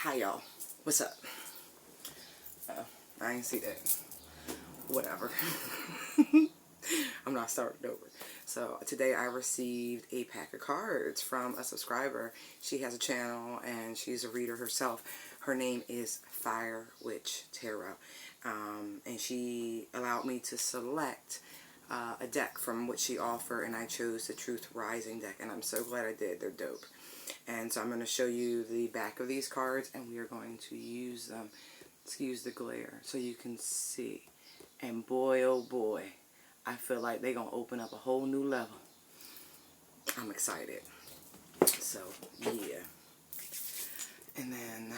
Hi y'all, what's up? I ain't see that. Whatever. I'm not starting over. So today I received a pack of cards from a subscriber. She has a channel and she's a reader herself. Her name is Fire Witch Tarot. And she allowed me to select a deck from what she offered, and I chose the Truth Rising deck, and I'm so glad I did. They're dope. And so I'm going to show you the back of these cards, and we are going to use them, excuse the glare, so you can see. And boy, oh boy, I feel like they're going to open up a whole new level. I'm excited. So, yeah. And then,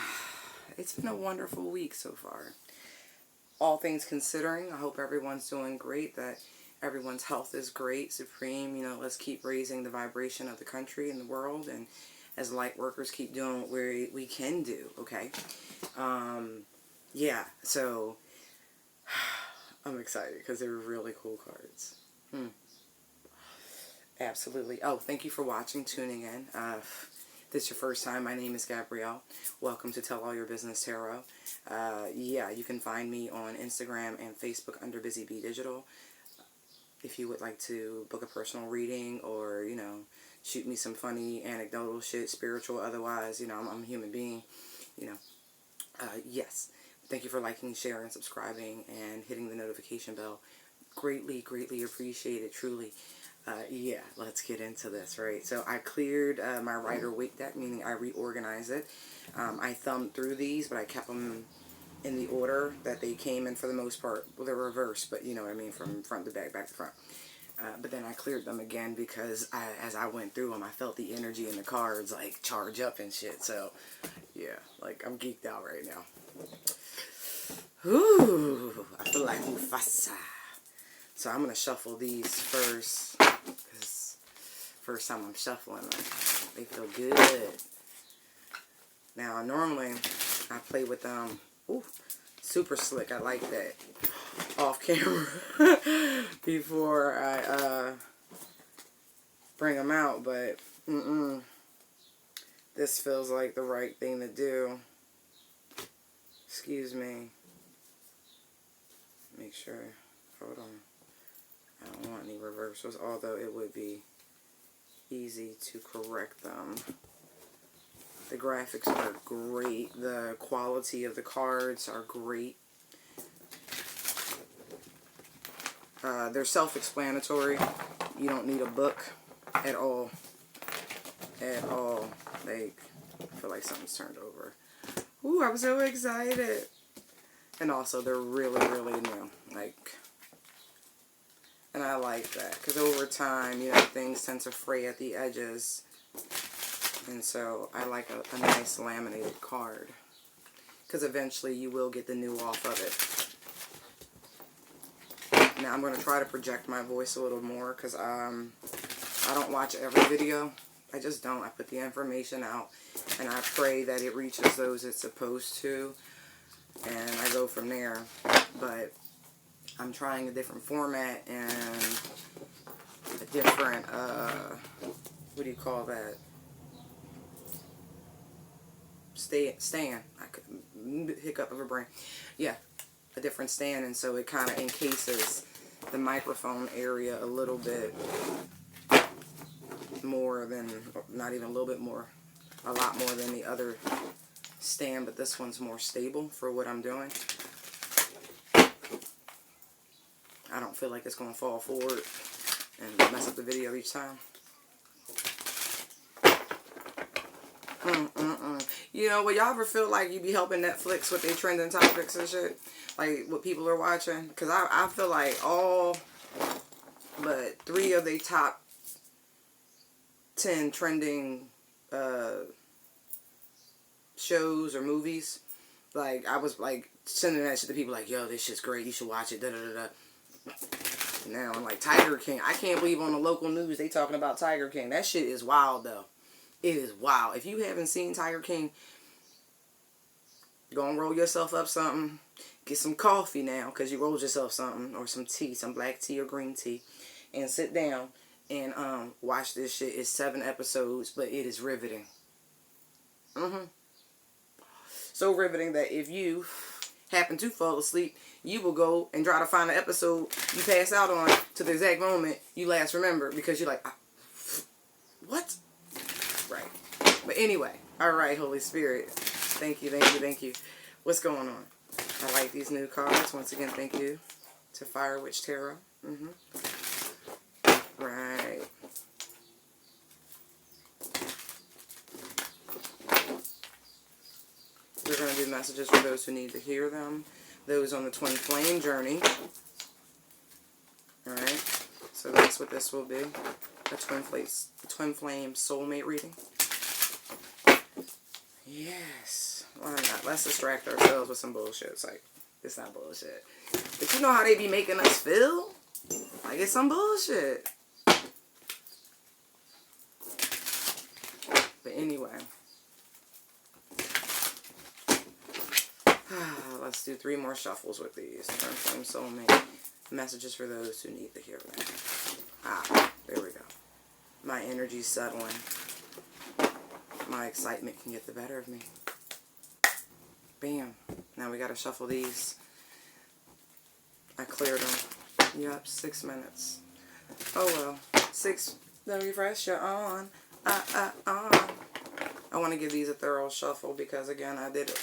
it's been a wonderful week so far. All things considering, I hope everyone's doing great, that everyone's health is great, supreme. You know, let's keep raising the vibration of the country and the world, and as light workers keep doing what we can do, okay? Yeah, so I'm excited because they're really cool cards. Absolutely. Oh, thank you for watching, tuning in. If this is your first time, my name is Gabrielle. Welcome to Tell All Your Business Tarot. Yeah, you can find me on Instagram and Facebook under Busy Bee Digital. If you would like to book a personal reading, or, you know, shoot me some funny anecdotal shit, spiritual, otherwise, you know, I'm a human being, you know. Yes. Thank you for liking, sharing, subscribing, and hitting the notification bell. Greatly, greatly appreciate it, truly. Yeah, let's get into this, right? So I cleared my Rider-Waite deck, meaning I reorganized it. I thumbed through these, but I kept them in the order that they came in for the most part. Well, they're reversed, but you know what I mean, from front to back, back to front. But then I cleared them again because as I went through them, I felt the energy in the cards, like, charge up and shit. So, yeah, like, I'm geeked out right now. Ooh, I feel like Mufasa. So I'm going to shuffle these first, because first time I'm shuffling them, they feel good. Now, normally, I play with them, super slick, I like that, off camera, before I bring them out, but, this feels like the right thing to do. Excuse me. Make sure, hold on. I don't want any reversals, although it would be easy to correct them. The graphics are great. The quality of the cards are great. They're self-explanatory. You don't need a book at all. At all. Like, I feel like something's turned over. Ooh, I'm so excited. And also, they're really, really new. Like, and I like that, because over time, you know, things tend to fray at the edges. And so, I like a nice laminated card, because eventually you will get the new off of it. Now, I'm going to try to project my voice a little more, because I don't watch every video. I just don't. I put the information out, and I pray that it reaches those it's supposed to, and I go from there. But I'm trying a different format and a different, what do you call that? Stand. I could hiccup of a brain. Yeah, a different stand, and so it kind of encases the microphone area a little bit more than, not even a little bit more, a lot more than the other stand, but this one's more stable for what I'm doing. I don't feel like it's going to fall forward and mess up the video each time. You know, would y'all ever feel like you be helping Netflix with their trending topics and shit? Like, what people are watching? Because I feel like all but 3 of the top 10 trending shows or movies, like, I was, like, sending that shit to people like, yo, this shit's great, you should watch it, da-da-da-da. Now, I'm like, Tiger King. I can't believe on the local news they talking about Tiger King. That shit is wild, though. It is wild. If you haven't seen Tiger King, go and roll yourself up something. Get some coffee now, because you rolled yourself something, or some tea, some black tea or green tea, and sit down and watch this shit. It's 7 episodes, but it is riveting. So riveting that if you happen to fall asleep, you will go and try to find an episode you pass out on to the exact moment you last remember, because you're like, what? Right. But anyway, all right, Holy Spirit. Thank you, thank you, thank you. What's going on? I like these new cards. Once again, thank you to Fire Witch Tarot. Right. We're going to do messages for those who need to hear them. Those on the twin flame journey. Alright. So that's what this will be. A twin flame soulmate reading. Yes. Why not? Let's distract ourselves with some bullshit. It's like, it's not bullshit. But you know how they be making us feel? Like it's some bullshit. But anyway. Let's do 3 more shuffles with these. Twin flame soulmate. Messages for those who need to hear them. There we go. My energy's settling. My excitement can get the better of me. Bam. Now we gotta shuffle these. I cleared them. Yep, 6 minutes. Oh well. 6. Then refresh you're on. On. I want to give these a thorough shuffle because again I did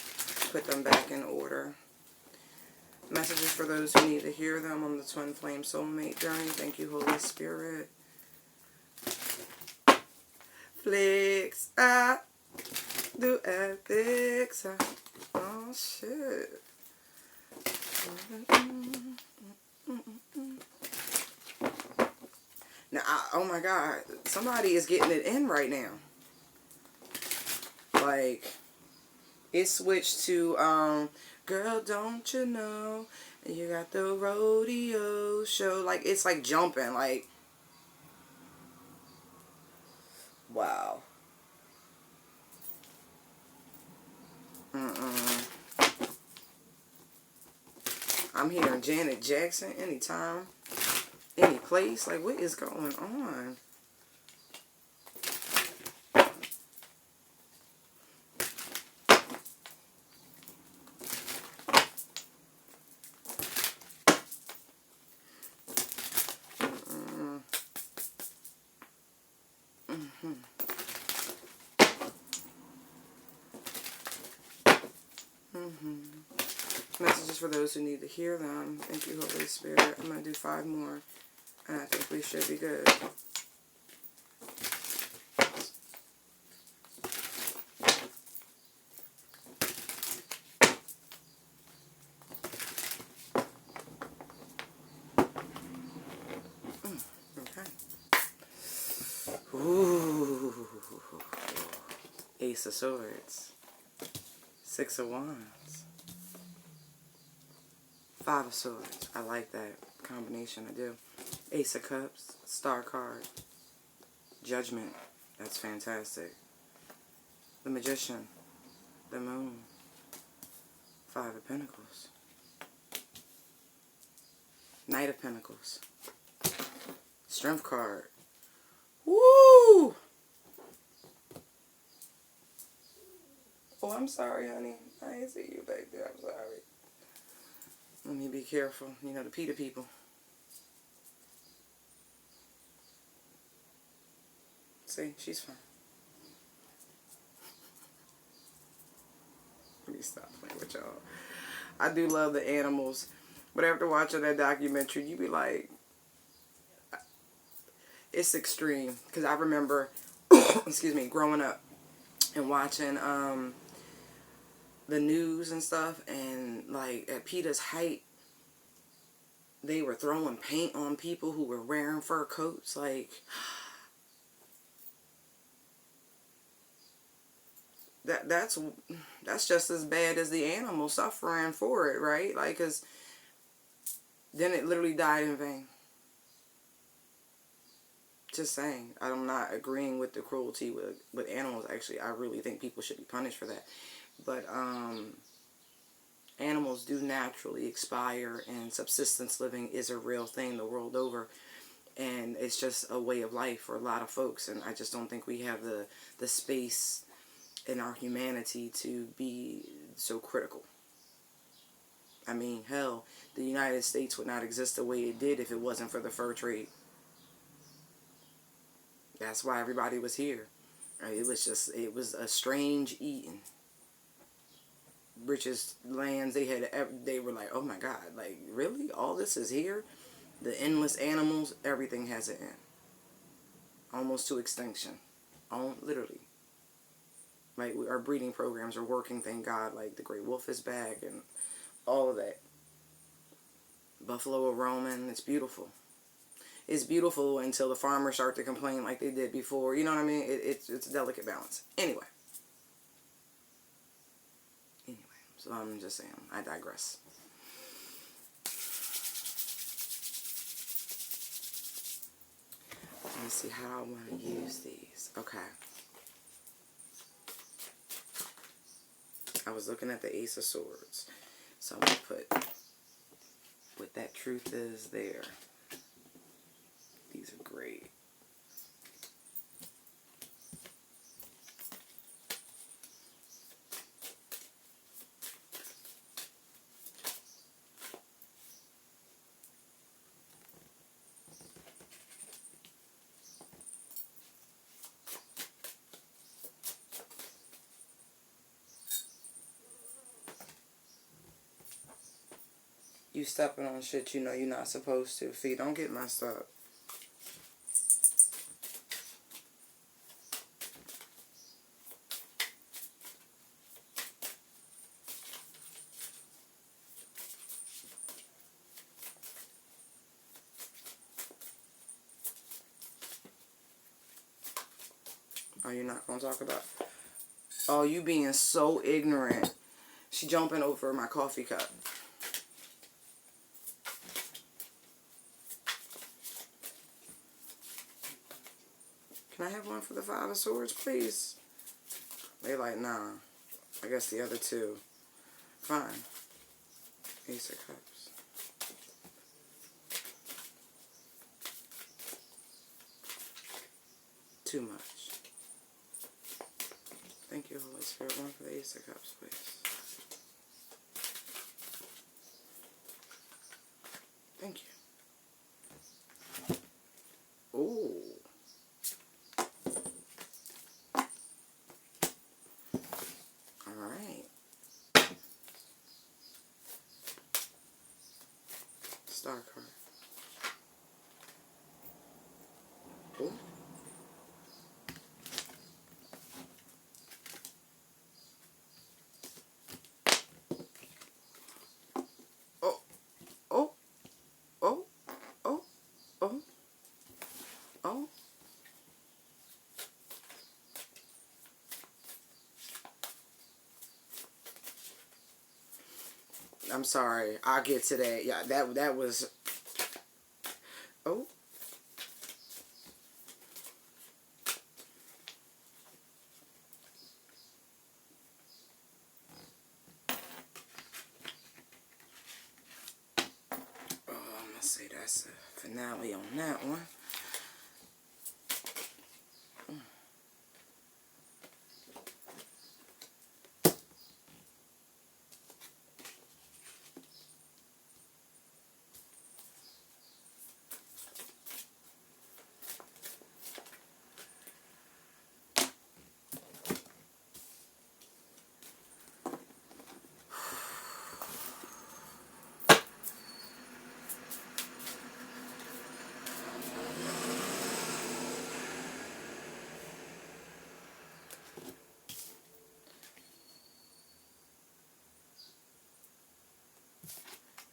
put them back in order. Messages for those who need to hear them on the twin flame soulmate journey. Thank you, Holy Spirit. Flicks, I do ethics. Oh shit. Now, oh my God, somebody is getting it in right now. Like, it switched to girl, don't you know you got the rodeo show. Like, it's like jumping. Like, wow. I'm hearing Janet Jackson anytime, any place. Like, what is going on? Messages for those who need to hear them. Thank you, Holy Spirit. I'm going to do 5 more. And I think we should be good. Okay. Ooh. Ace of Swords. 6 of Wands. 5 of Swords. I like that combination. I do. Ace of Cups. Star card. Judgment. That's fantastic. The Magician. The Moon. 5 of Pentacles. Knight of Pentacles. Strength card. Woo! Oh, I'm sorry, honey. I didn't see you back there. I'm sorry. Let me be careful. You know, the PETA people. See, she's fine. Let me stop playing with y'all. I do love the animals. But after watching that documentary, you be like, it's extreme. Because I remember, excuse me, growing up and watching the news and stuff. And like at PETA's height, they were throwing paint on people who were wearing fur coats. Like, that's just as bad as the animal suffering for it, right? Like, because then it literally died in vain. Just saying. I'm not agreeing with the cruelty with animals. Actually, I really think people should be punished for that. But animals do naturally expire, and subsistence living is a real thing the world over. And it's just a way of life for a lot of folks. And I just don't think we have the space in our humanity to be so critical. I mean, hell, the United States would not exist the way it did if it wasn't for the fur trade. That's why everybody was here. It was a strange eating. Richest lands they had, they were like, oh my God, like, really? All this is here? The endless animals, everything has an end. Almost to extinction. Literally. Like, our breeding programs are working, thank God. Like, the great wolf is back and all of that. Buffalo are roaming. It's beautiful. It's beautiful until the farmers start to complain like they did before. You know what I mean? It's a delicate balance. Anyway, so I'm just saying, I digress. Let me see how I want to use these. Okay. I was looking at the Ace of Swords. So I'm going to put what that truth is there. These are great. You stepping on shit you know you're not supposed to. Feet don't get messed up. Oh, you're not going to talk about... Oh, you being so ignorant. She jumping over my coffee cup. Can I have one for the Five of Swords, please? They like, nah. I guess the other two. Fine. Ace of Cups. Too much. Thank you, Holy Spirit. One for the Ace of Cups, please. Thank you. Ooh. Alright. Star card. Ooh. Oh. Oh. Oh. Oh. Oh. Oh. I'm sorry. I'll get to that. Yeah, that was... Oh. Oh, I'm gonna say that's a finale on that one.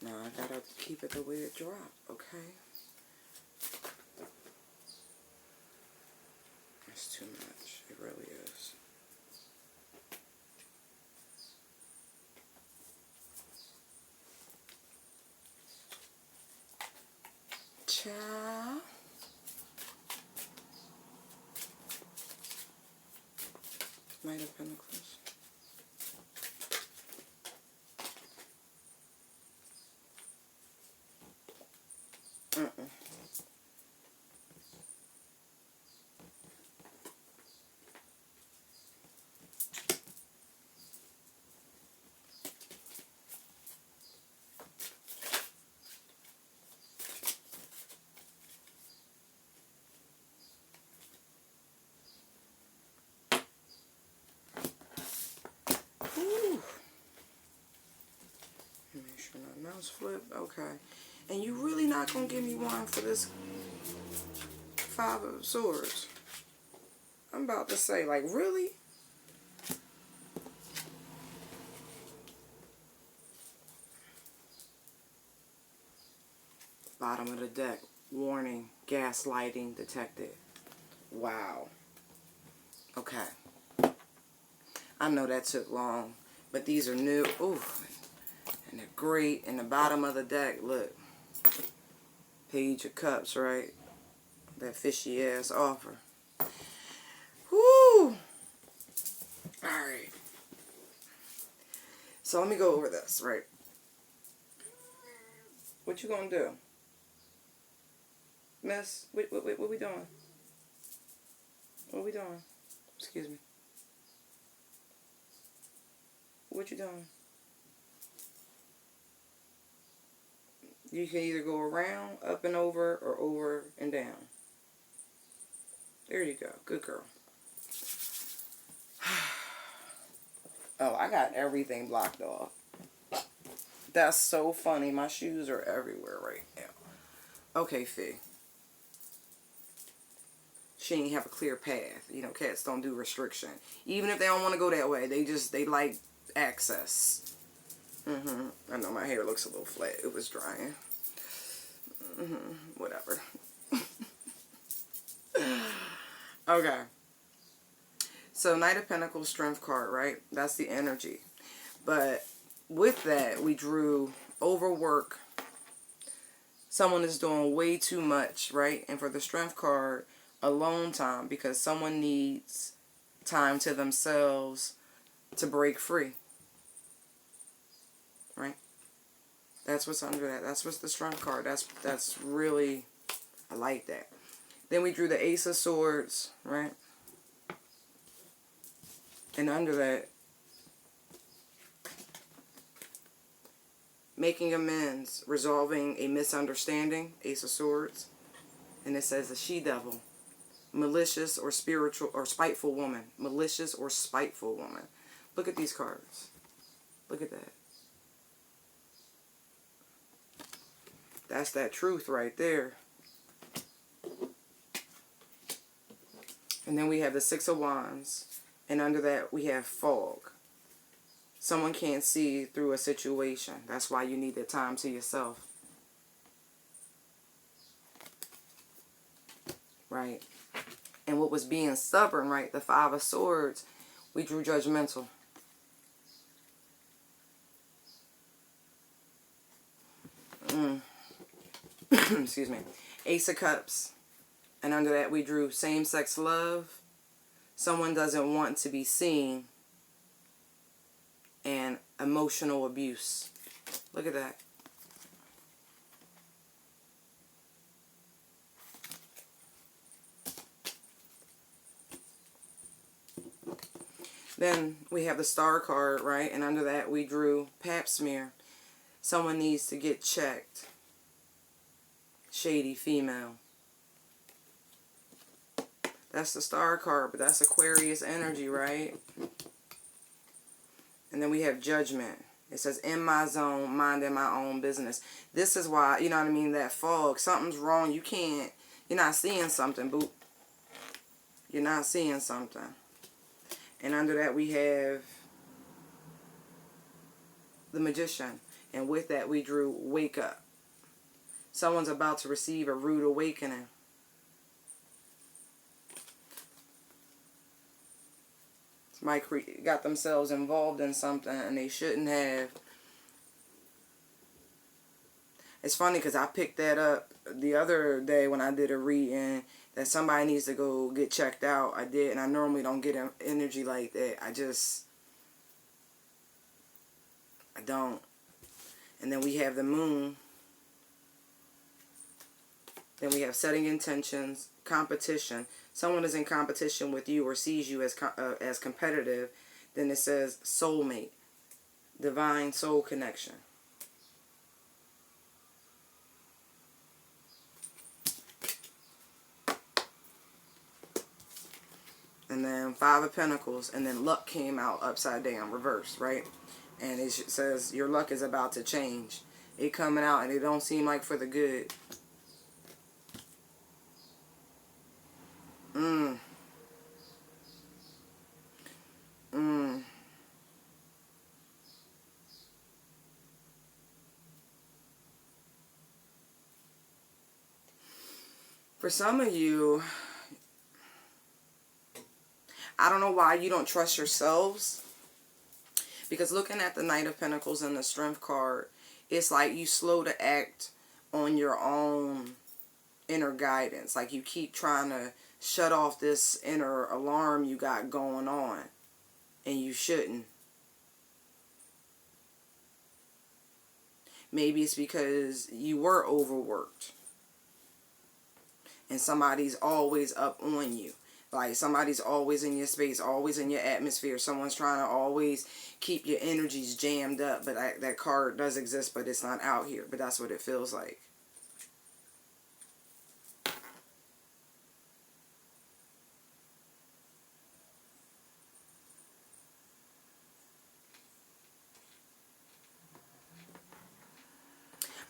Now I gotta keep it the way it dropped, okay? That's too much. It really is. Ciao. Knight of Pentacles. Wands flipped. Okay. And you really not going to give me one for this Five of Swords? I'm about to say, like, really? Bottom of the deck. Warning. Gaslighting detected. Wow. Okay. I know that took long. But these are new. Ooh. And they're great. In the bottom of the deck, look. Page of Cups, right? That fishy ass offer. Whoo! Alright. So let me go over this, right? What you gonna do? Miss, what we doing? What we doing? Excuse me. What you doing? You can either go around, up and over, or over and down. There you go. Good girl. Oh, I got everything blocked off. That's so funny. My shoes are everywhere right now. Okay, Fee. She ain't have a clear path. You know, cats don't do restriction. Even if they don't want to go that way, they like access. I know my hair looks a little flat. It was drying. Whatever. Okay. So, Knight of Pentacles, Strength card, right? That's the energy. But with that, we drew overwork. Someone is doing way too much, right? And for the Strength card, alone time, because someone needs time to themselves to break free. Right? That's what's under that. That's what's the Strength card. That's really, I like that. Then we drew the Ace of Swords, right? And under that, making amends, resolving a misunderstanding, Ace of Swords. And it says the she-devil, malicious or spiritual or spiteful woman. Malicious or spiteful woman. Look at these cards. Look at that. That's that truth right there. And then we have the Six of Wands. And under that we have fog. Someone can't see through a situation. That's why you need that time to yourself. Right? And what was being stubborn, right? The Five of Swords, we drew judgmental. Excuse me. Ace of Cups. And under that we drew same-sex love. Someone doesn't want to be seen. And emotional abuse. Look at that. Then we have the Star card, right? And under that we drew Pap smear. Someone needs to get checked. Shady female. That's the Star card, but that's Aquarius energy, right? And then we have Judgment. It says, in my zone, minding my own business. This is why, you know what I mean, that fog. Something's wrong. You can't, you're not seeing something, boo. You're not seeing something. And under that we have the Magician. And with that we drew Wake Up. Someone's about to receive a rude awakening. Somebody got themselves involved in something and they shouldn't have. It's funny because I picked that up the other day when I did a reading that somebody needs to go get checked out. I did, and I normally don't get energy like that. I don't. And then we have the Moon. Then we have setting intentions, competition. Someone is in competition with you or sees you as competitive. Then it says soulmate, divine soul connection. And then Five of Pentacles, and then luck came out upside down, reversed, right? And it says your luck is about to change. it coming out, and it don't seem like for the good. Mm. Mm. For some of you, I don't know why you don't trust yourselves. Because looking at the Knight of Pentacles and the Strength card, it's like you slow to act on your own inner guidance. Like you keep trying to shut off this inner alarm you got going on. And you shouldn't. Maybe it's because you were overworked. And somebody's always up on you. Like somebody's always in your space, always in your atmosphere. Someone's trying to always keep your energies jammed up. But that card does exist, but it's not out here. But that's what it feels like.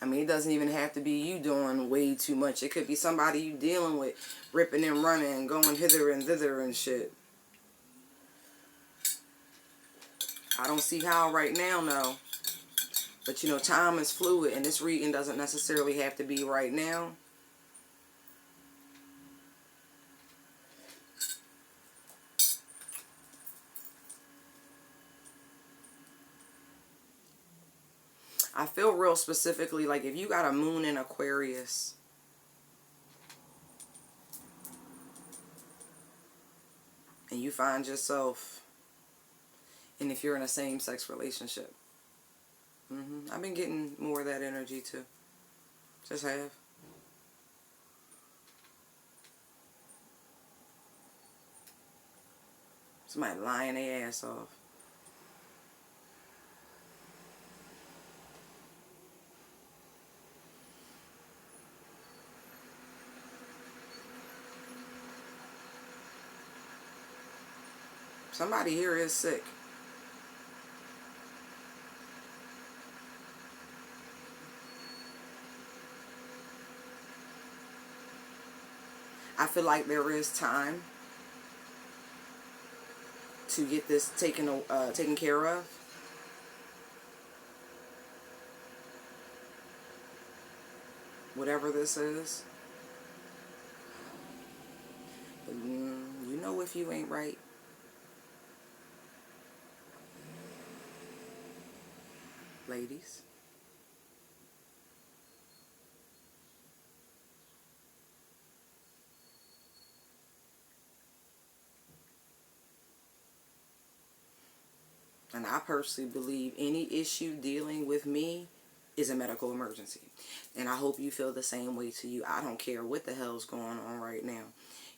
I mean, it doesn't even have to be you doing way too much. It could be somebody you dealing with, ripping and running and going hither and thither and shit. I don't see how right now, no. But, you know, time is fluid, and this reading doesn't necessarily have to be right now. I feel real specifically like if you got a moon in Aquarius, and you find yourself, and if you're in a same-sex relationship, I've been getting more of that energy too. Just have. Somebody lying their ass off. Somebody here is sick. I feel like there is time to get this taken care of. Whatever this is. You know if you ain't right. Ladies. And I personally believe any issue dealing with me is a medical emergency. And I hope you feel the same way to you. I don't care what the hell's going on right now.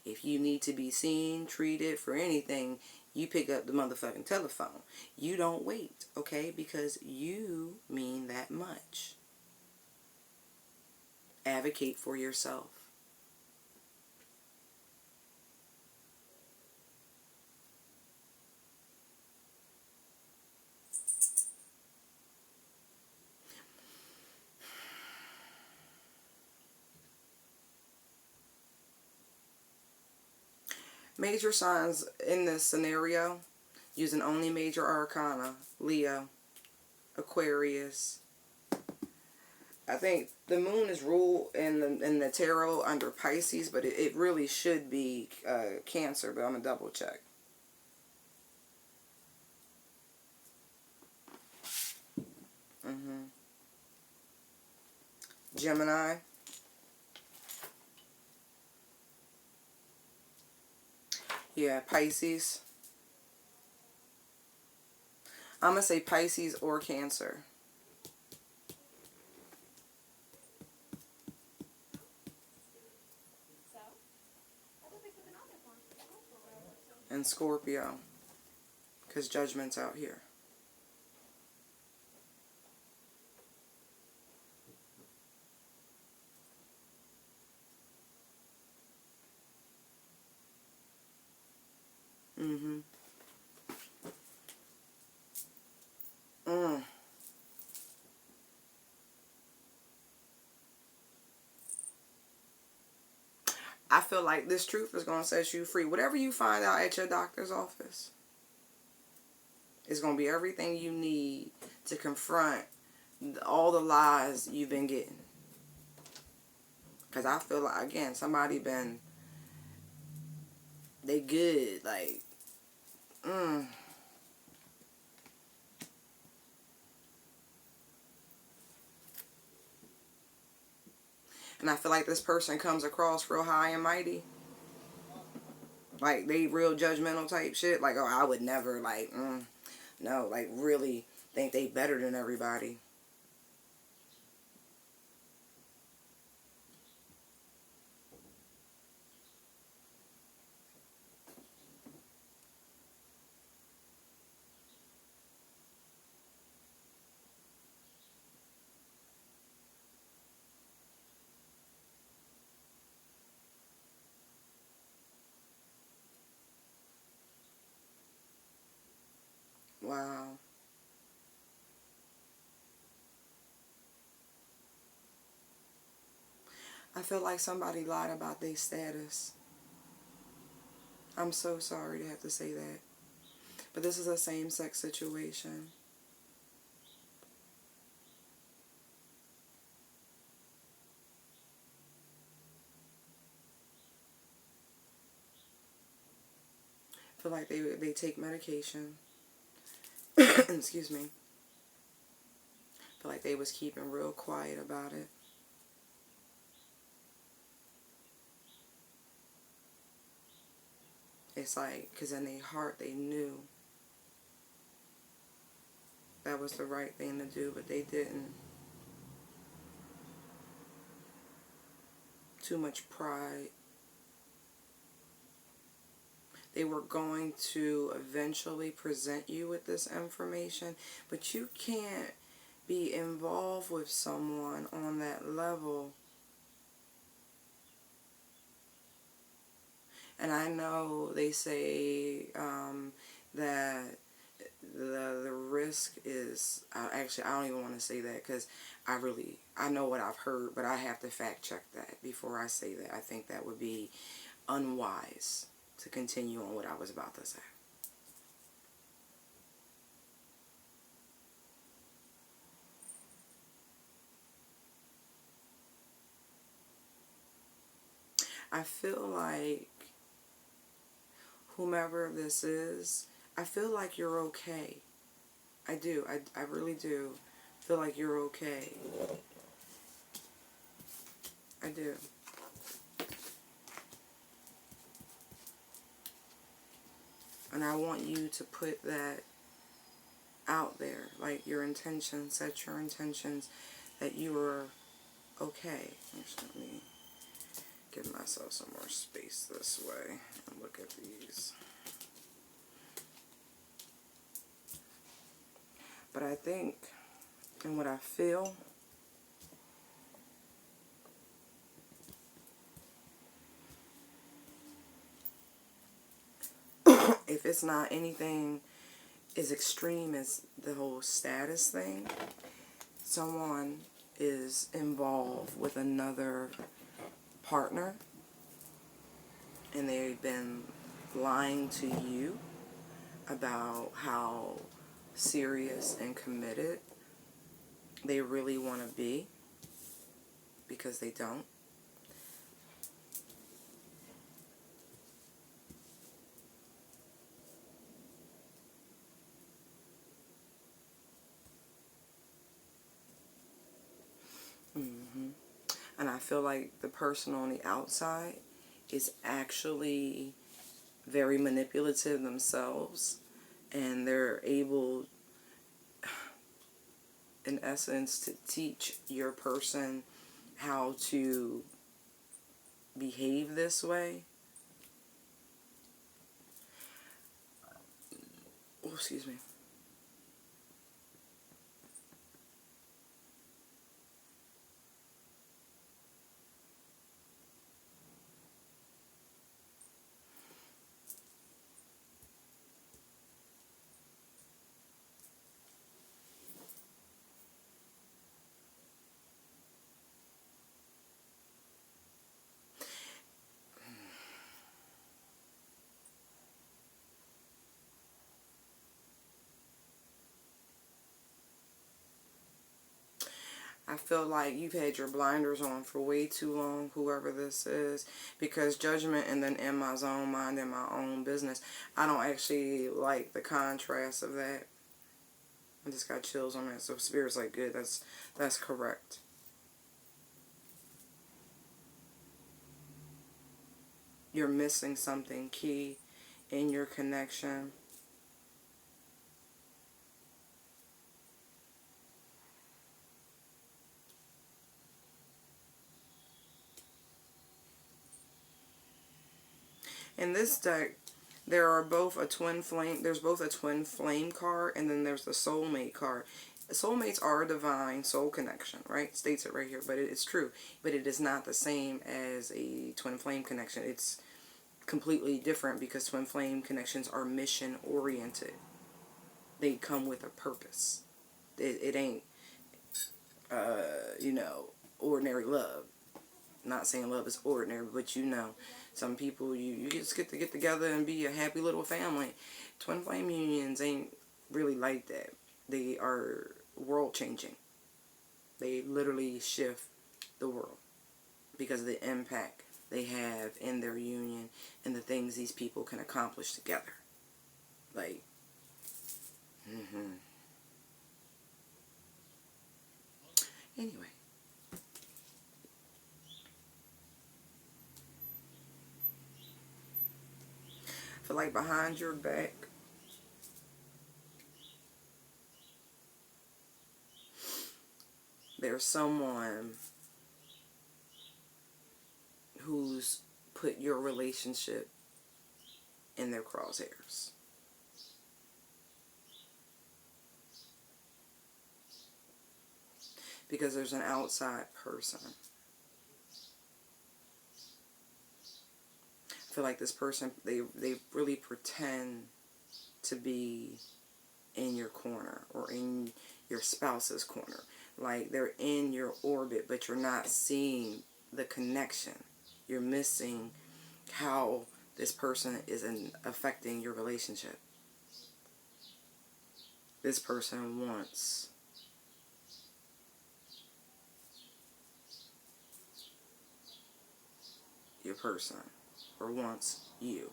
If you need to be seen, treated for anything, you pick up the motherfucking telephone. You don't wait, okay? Because you mean that much. Advocate for yourself. Major signs in this scenario, using only major arcana: Leo, Aquarius. I think the moon is ruled in the tarot under Pisces, but it really should be Cancer, but I'm going to double check. Gemini. Yeah, Pisces. I'm going to say Pisces or Cancer. And Scorpio. Because Judgment's out here. I feel like this truth is going to set you free. Whatever you find out at your doctor's office is going to be everything you need to confront all the lies you've been getting. Because I feel like, again, somebody been, they good, like, And I feel like this person comes across real high and mighty. Like, they real judgmental type shit. Like, oh, I would never, like, no, like, really think they better than everybody. Wow. I feel like somebody lied about their status. I'm so sorry to have to say that. But this is a same-sex situation. I feel like they take medication. Excuse me. I feel like they was keeping real quiet about it. It's like, because in their heart they knew that was the right thing to do, but they didn't. Too much pride. They were going to eventually present you with this information, but you can't be involved with someone on that level. And I know they say that the risk is, actually, I don't even want to say that, because I know what I've heard, but I have to fact check that before I say that. I think that would be unwise to continue on what I was about to say. I feel like whomever this is, I feel like you're okay. I do. I really do feel like you're okay. I do. And I want you to put that out there. Like, your intentions, set your intentions that you are okay. Actually, let me give myself some more space this way and look at these. But I think, and what I feel, if it's not anything as extreme as the whole status thing, someone is involved with another partner and they've been lying to you about how serious and committed they really want to be, because they don't. And I feel like the person on the outside is actually very manipulative themselves, and they're able, in essence, to teach your person how to behave this way. Oh, excuse me. I feel like you've had your blinders on for way too long, whoever this is, because judgment and then in my own mind, in my own business, I don't actually like the contrast of that. I just got chills on that. So Spirit's like, good, that's correct. You're missing something key in your connection. In this deck, there are both a twin flame. There's both a twin flame card, and then there's the soulmate card. Soulmates are a divine soul connection, right? States it right here, but it's true. But it is not the same as a twin flame connection. It's completely different because twin flame connections are mission oriented. They come with a purpose. It ain't, ordinary love. Not saying love is ordinary, but some people, you just get to get together and be a happy little family. Twin flame unions ain't really like that. They are world changing. They literally shift the world because of the impact they have in their union and the things these people can accomplish together. Like, anyway. I feel like behind your back, there's someone who's put your relationship in their crosshairs. Because there's an outside person. I feel like this person, they really pretend to be in your corner or in your spouse's corner. Like they're in your orbit, but you're not seeing the connection. You're missing how this person is affecting your relationship. This person wants your person or wants you.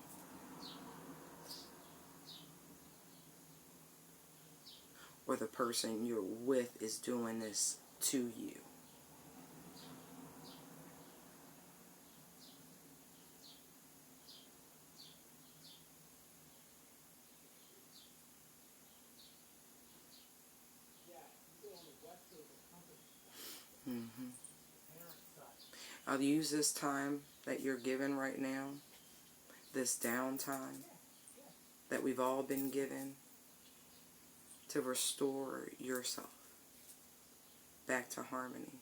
Or the person you're with is doing this to you. I'll use this time that you're given right now, this downtime that we've all been given, to restore yourself back to harmony.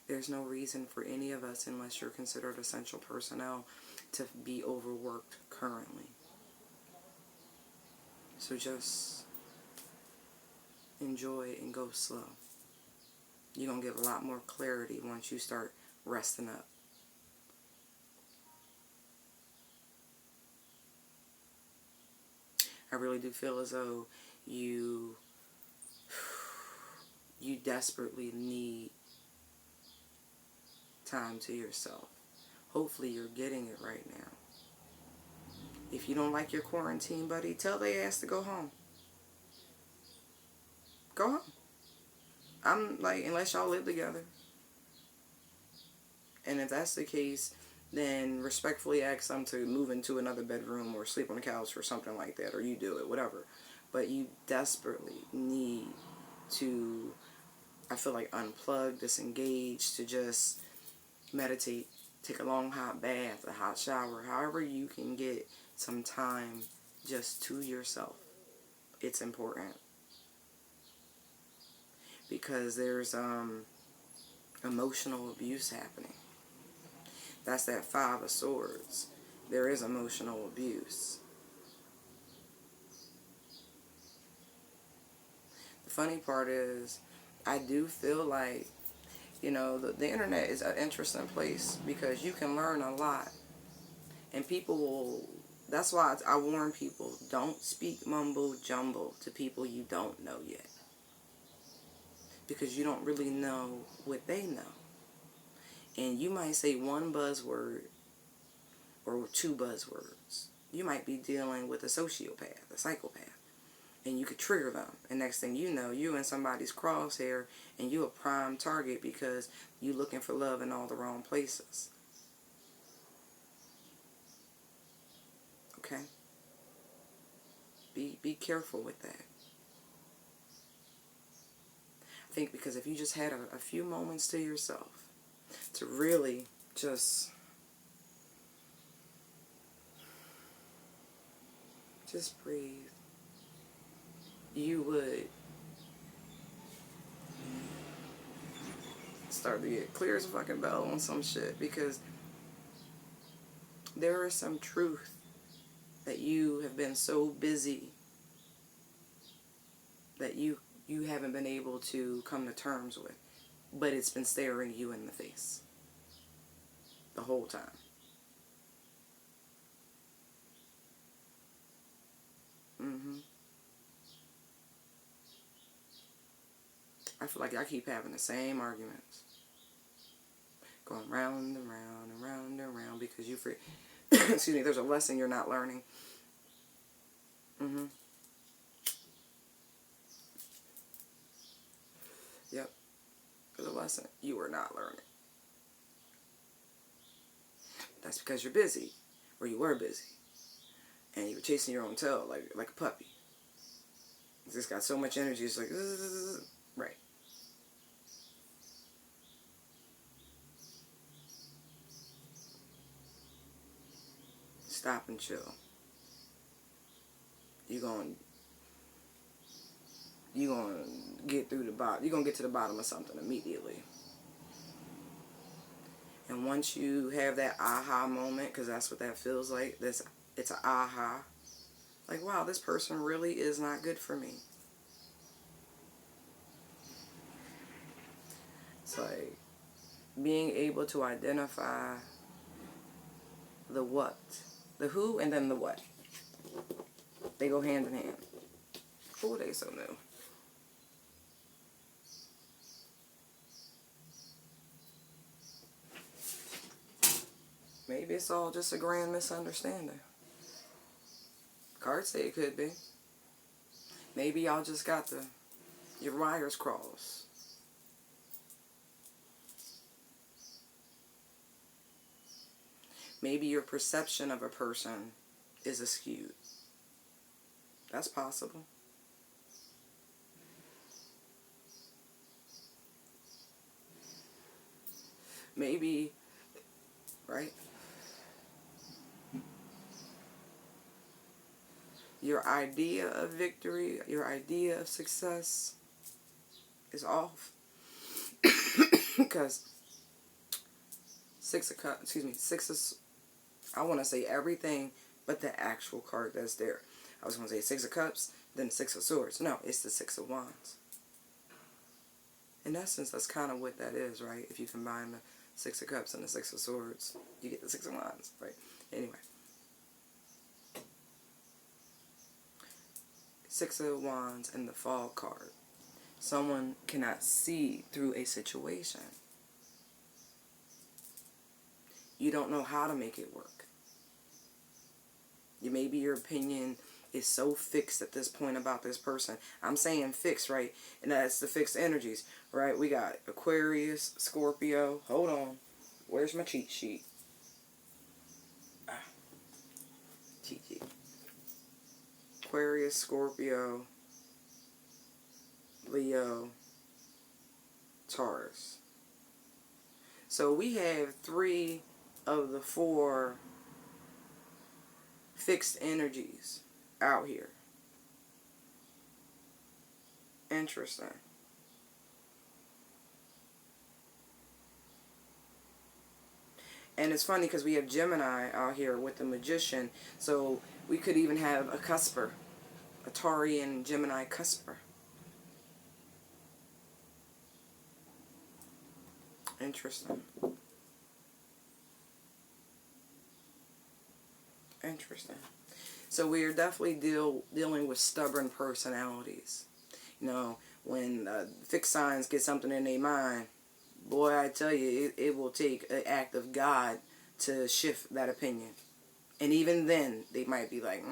There's no reason for any of us, unless you're considered essential personnel, to be overworked currently. So just enjoy and go slow. You're going to get a lot more clarity once you start resting up. I really do feel as though you desperately need time to yourself. Hopefully you're getting it right now. If you don't like your quarantine, buddy, tell their ass to go home. Go home. I'm like, unless y'all live together. And if that's the case, then respectfully ask them to move into another bedroom or sleep on the couch or something like that, or you do it, whatever. But you desperately need to, I feel like, unplug, disengage, to just meditate, take a long hot bath, a hot shower, however you can get some time just to yourself. It's important. Because there's emotional abuse happening. That's that 5 of Swords. There is emotional abuse. The funny part is, I do feel like, the internet is an interesting place because you can learn a lot. And people will, that's why I warn people, don't speak mumbo jumbo to people you don't know yet. because you don't really know what they know. And you might say one buzzword or two buzzwords. You might be dealing with a sociopath, a psychopath, and you could trigger them. And next thing you know, you in somebody's crosshair, and you a prime target because you looking for love in all the wrong places. Okay? Be careful with that. I think because if you just had a few moments to yourself to really just breathe, you would start to get clear as a fucking bell on some shit, because there is some truth that you have been so busy that you haven't been able to come to terms with, but it's been staring you in the face the whole time. I feel like I keep having the same arguments, going round and round and round and round, because you excuse me, there's a lesson you're not learning. Yep, there's a lesson you are not learning. That's because you're busy, or you were busy, and you were chasing your own tail like a puppy. You just got so much energy, it's like, right. Stop and chill. You're gonna get through the bottom. You're gonna get to the bottom of something immediately. And once you have that aha moment, because that's what that feels like, it's an aha. Like, wow, this person really is not good for me. It's like being able to identify the what, the who, and then the what. They go hand in hand. Oh, they so new. Maybe it's all just a grand misunderstanding. Cards say it could be. Maybe y'all just got your wires crossed. Maybe your perception of a person is askewed. That's possible. Maybe, right? Your idea of victory, your idea of success is off. Because I want to say everything but the actual card that's there. I was going to say Six of Cups, then Six of Swords. No, it's the Six of Wands. In essence, that's kind of what that is, right? If you combine the Six of Cups and the Six of Swords, you get the Six of Wands, right? Anyway. Six of Wands and the Fall card. Someone cannot see through a situation. You don't know how to make it work. Maybe your opinion is so fixed at this point about this person. I'm saying fixed, right? And that's the fixed energies, right? We got Aquarius, Scorpio. Hold on. Where's my cheat sheet? Cheat sheet. Aquarius, Scorpio, Leo, Taurus. So we have 3 of the 4 fixed energies out here. Interesting. And it's funny because we have Gemini out here with the Magician. So we could even have a cusper. A Taurian Gemini cusper. Interesting. Interesting. So we are definitely dealing with stubborn personalities. You know, when fixed signs get something in their mind, boy, I tell you, it will take an act of God to shift that opinion. And even then, they might be like,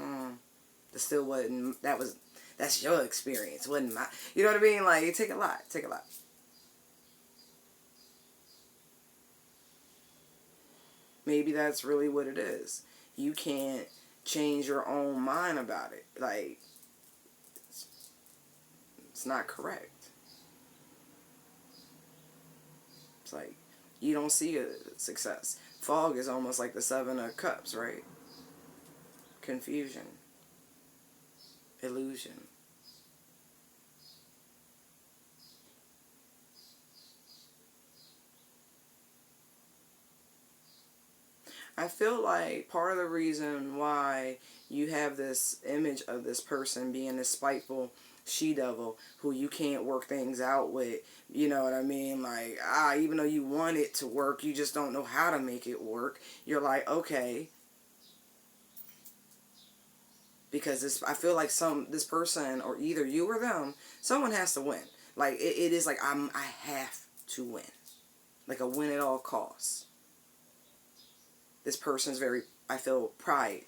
that still wasn't, that's your experience, wasn't my, you know what I mean? Like, it take a lot, take a lot. Maybe that's really what it is. You can't change your own mind about it. Like, it's not correct. It's like, you don't see a success. Fog is almost like the Seven of Cups, right? Confusion. Illusion. I feel like part of the reason why you have this image of this person being this spiteful she-devil who you can't work things out with, you know what I mean? Like, even though you want it to work, you just don't know how to make it work. You're like, okay. Because I feel like this person, or either you or them, someone has to win. Like, it is like, I have to win. Like a win at all costs. This person's I feel pride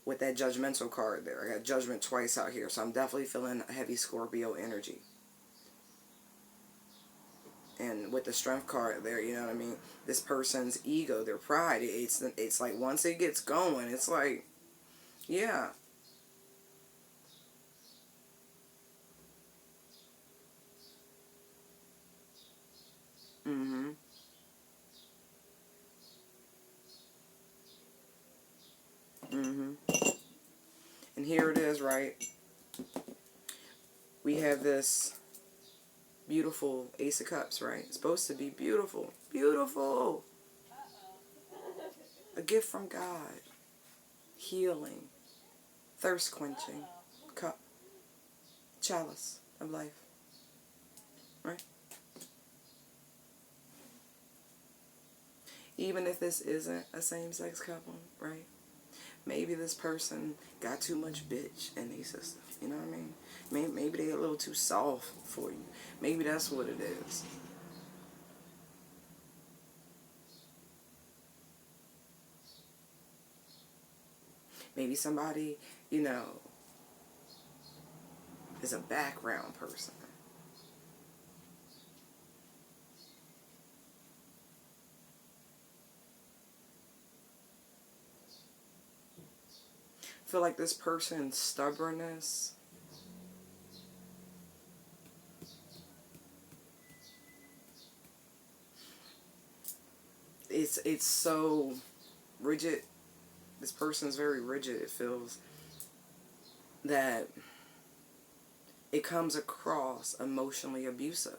with that judgmental card there. I got judgment twice out here, so I'm definitely feeling heavy Scorpio energy. And with the strength card there, you know what I mean? This person's ego, their pride, it's like once it gets going, it's like, yeah. Mm-hmm. Mm-hmm. And here it is, right? We have this beautiful Ace of Cups, right? It's supposed to be beautiful. Beautiful. A gift from God. Healing. Thirst quenching. Cup. Chalice of life. Right? Even if this isn't a same-sex couple, right? Maybe this person got too much bitch in their system. You know what I mean? Maybe they're a little too soft for you. Maybe that's what it is. Maybe somebody, you know, is a background person. I feel like this person's stubbornness, it's so rigid. This person's very rigid. It feels that it comes across emotionally abusive.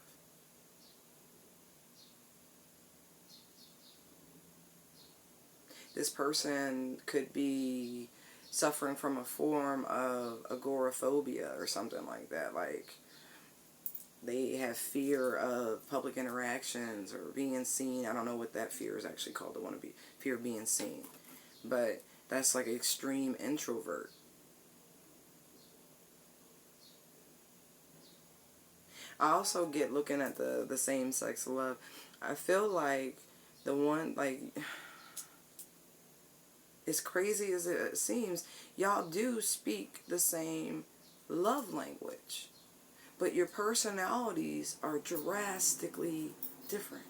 This person could be suffering from a form of agoraphobia or something like that. Like, they have fear of public interactions or being seen. I don't know what that fear is actually called. I want to be fear of being seen. But that's like extreme introvert. I also get looking at the same sex love. I feel like the one, like, as crazy as it seems, y'all do speak the same love language. But your personalities are drastically different.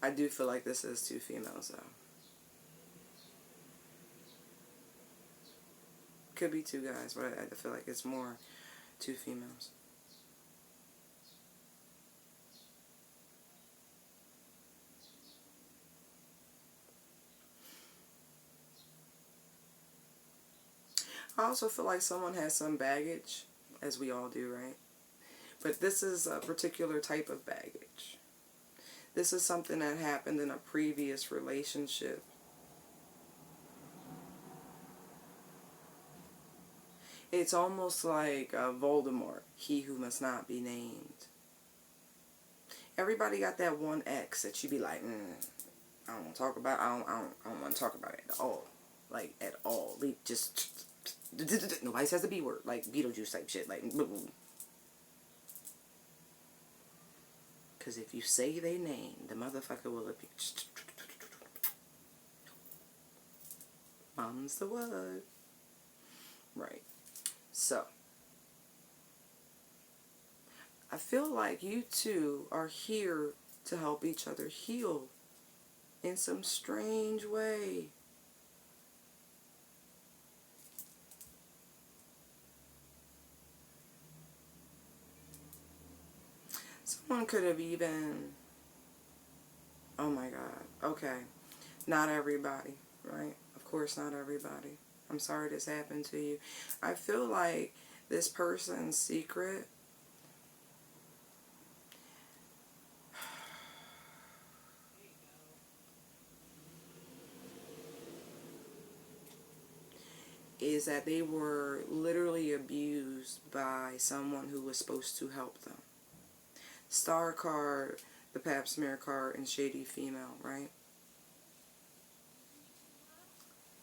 I do feel like this is two females, though. Could be two guys, but I feel like it's more two females. I also feel like someone has some baggage, as we all do, right? But this is a particular type of baggage. This is something that happened in a previous relationship. It's almost like Voldemort, he who must not be named. Everybody got that one ex that you be like, I don't want to talk about. I don't want to talk about it at all. Like at all. Just nobody says the B word. Like Beetlejuice type shit. Like. Because if you say their name, the motherfucker will appear. Mom's the word. Right. So, I feel like you two are here to help each other heal in some strange way. Someone could have even... Oh my God. Okay. Not everybody, right? Of course not everybody. I'm sorry this happened to you. I feel like this person's secret is that they were literally abused by someone who was supposed to help them. Star card, the pap smear card, and shady female, right?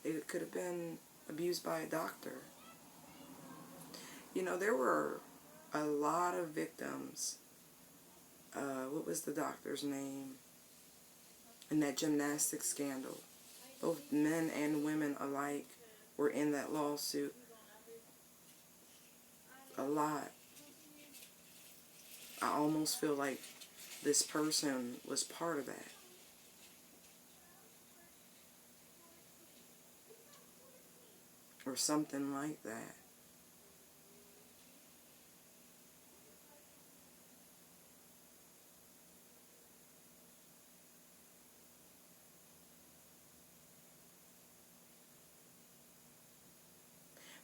It could have been abused by a doctor. You know, there were a lot of victims. What was the doctor's name? In that gymnastics scandal. Both men and women alike were in that lawsuit. A lot. I almost feel like this person was part of that. Or something like that.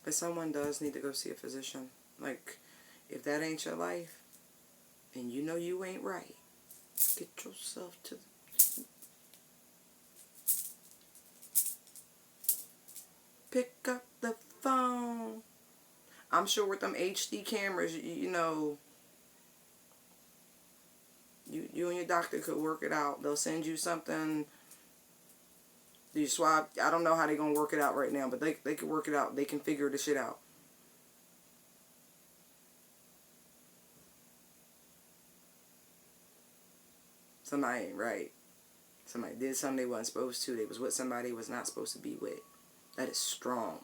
But someone does need to go see a physician. Like, if that ain't your life, and you know you ain't right, get yourself to the... Pick up the phone. I'm sure with them HD cameras, you know, you and your doctor could work it out. They'll send you something. You swab. I don't know how they're going to work it out right now, but they can work it out. They can figure the shit out. Somebody ain't right. Somebody did something they wasn't supposed to. They was with somebody they was not supposed to be with. That is strong.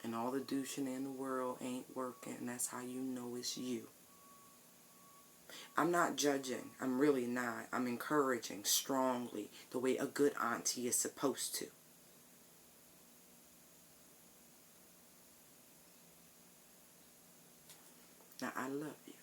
And all the douching in the world ain't working. And that's how you know it's you. I'm not judging. I'm really not. I'm encouraging strongly the way a good auntie is supposed to. Now, I love you.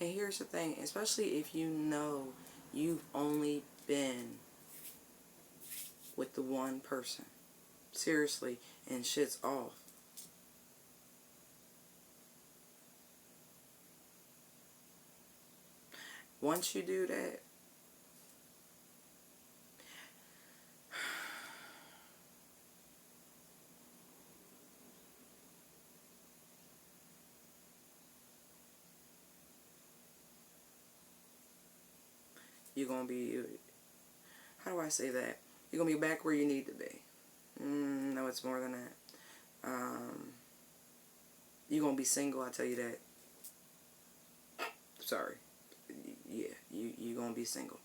And here's the thing, especially if you know you've only been with the one person. Seriously, and shit's off. Once you do that, you're going to be, how do I say that? You're going to be back where you need to be. No, it's more than that. You're going to be single, I tell you that. Sorry. Yeah, you're going to be single.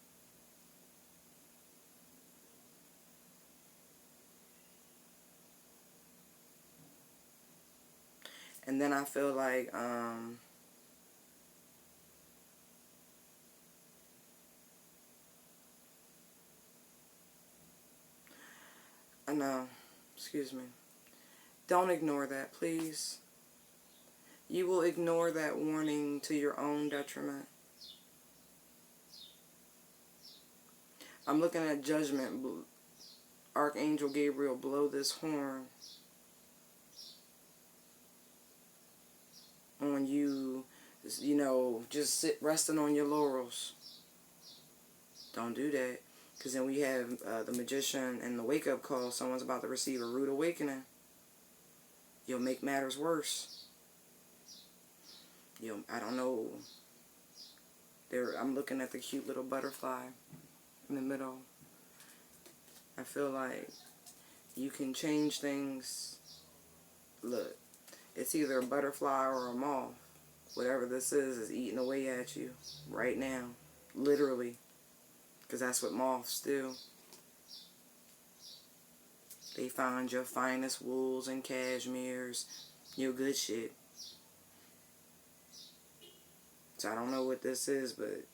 And then I feel like, I know, excuse me. Don't ignore that, please. You will ignore that warning to your own detriment. I'm looking at judgment. Archangel Gabriel, blow this horn on you, you know, just resting on your laurels. Don't do that. Because then we have the magician and the wake-up call. Someone's about to receive a rude awakening. You'll make matters worse. I don't know. I'm looking at the cute little butterfly in the middle. I feel like you can change things. Look, it's either a butterfly or a moth. Whatever this is eating away at you right now. Literally. Because that's what moths do. They find your finest wools and cashmeres. Your good shit. So I don't know what this is, but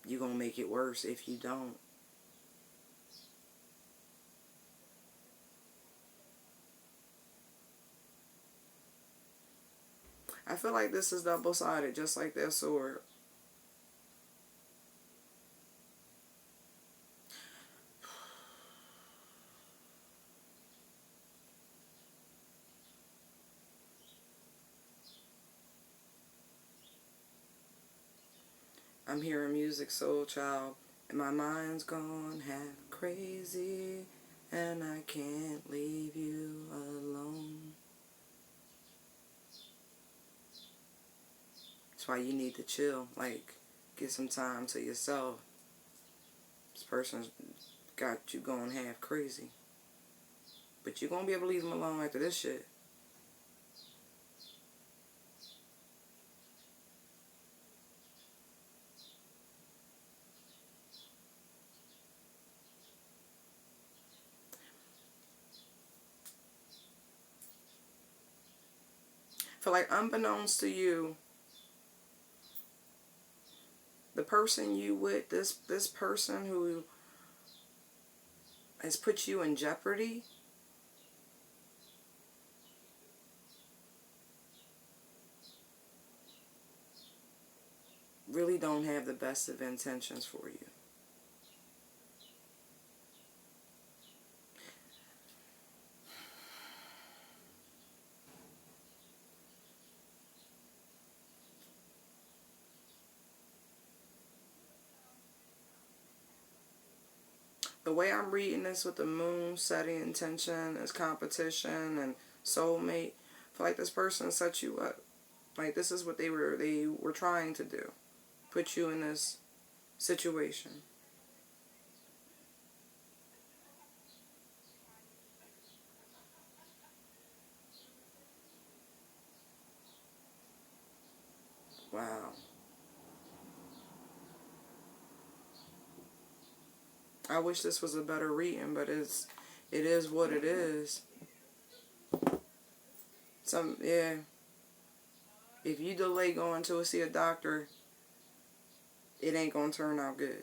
you're going to make it worse if you don't. I feel like this is double-sided, just like that sword. I'm hearing music, soul child, and my mind's gone half crazy, and I can't leave you alone. That's why you need to chill, like, get some time to yourself. This person's got you going half crazy. But you're going to be able to leave them alone after this shit. I feel like unbeknownst to you, the person you with, this person who has put you in jeopardy, really don't have the best of intentions for you. The way I'm reading this with the moon, setting intention as competition and soulmate, I feel like this person set you up. Like this is what they were trying to do. Put you in this situation. Wow. I wish this was a better reading, but it is what it is. Yeah. If you delay going to see a doctor, it ain't gonna turn out good.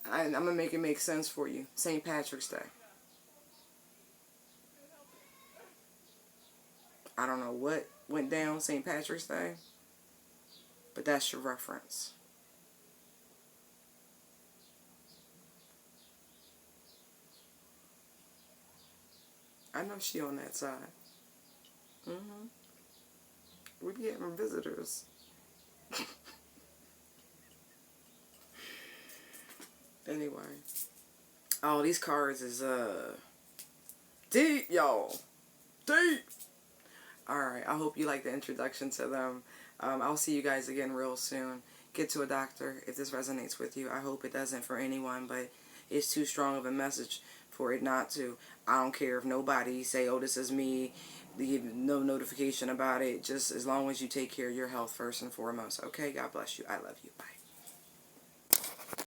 I'm gonna make it make sense for you. St. Patrick's Day. I don't know what went down St. Patrick's Day, but that's your reference. I know she on that side. We be having visitors. Anyway. Oh, these cards is deep, y'all. Deep. Alright, I hope you like the introduction to them. I'll see you guys again real soon. Get to a doctor if this resonates with you. I hope it doesn't for anyone, but it's too strong of a message for it not to. I don't care if nobody say, oh, this is me. Give no notification about it. Just as long as you take care of your health first and foremost. Okay, God bless you. I love you. Bye.